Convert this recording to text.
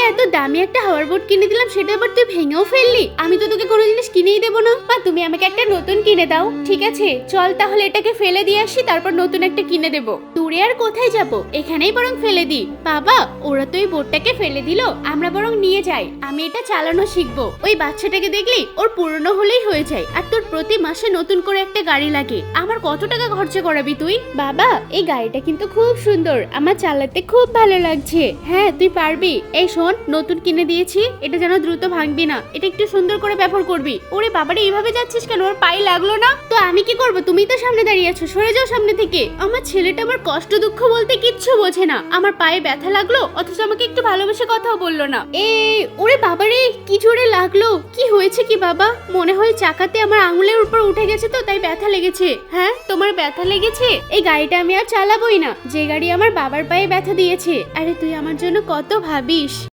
এত দামি একটা হাওয়ার বোট কিনে দিলাম, সেটা আবার তুই ভেঙেও ফেললি। আমি তো তোকে কোনো জিনিস কিনেই দেবো না। বা তুমি আমাকে একটা নতুন কিনে দাও। ঠিক আছে চল তাহলে এটাকে ফেলে দিয়ে আসি, তারপর নতুন একটা কিনে দেবো। দূরে আর কোথায় যাব, এখানেই বরং ফেলে দি। বাবা ওরা তো এই বোটটাকে ফেলে দিল, আমরা বরং নিয়ে যাই, আমি এটা চালানো শিখবো। ওই বাচ্চাটাকে দেখলি ওর পুরনো হলেই হয়ে যায়, আর তোর প্রতি মাসে নতুন করে একটা গাড়ি লাগে। আমার কত টাকা খরচা করাবি তুই? বাবা এই গাড়িটা কিন্তু খুব সুন্দর, আমার চালাতে খুব ভালো লাগছে। হ্যাঁ তুই পারবি। এই শোন, নতুন কিনে দিয়েছি, এটা যেন দ্রুত ভাঙবি না, এটা একটু সুন্দর করে ব্যবহার করবি। ওরে বাবারে এইভাবে যাচ্ছিস কেন, ওর পায়ে লাগলো না তো? আমি কি করবো, তুমি তো সামনে দাঁড়িয়ে আছো, সরে যাও সামনে থেকে। আমার ছেলেটা আমার কষ্ট দুঃখ বলতে কিচ্ছু বোঝে না, আমার পায়ে ব্যথা লাগলো অথচ আমাকে একটু ভালোবেসে কথাও বললো না। ওরে বাবারে কি জোরে লাগলো। কি হয়েছে কি বাবা? মনে হয় চাকাতে আমার আঙুলের উপর উঠে গেছে তো, তাই ব্যথা লেগেছে। হ্যাঁ তোমার ব্যথা লেগেছে? এই গাড়িটা আমি আর চালাবোই না, যে গাড়ি আমার বাবার পায়ে ব্যথা দিয়েছে। আরে তুই আমার জন্য কত ভাবিস।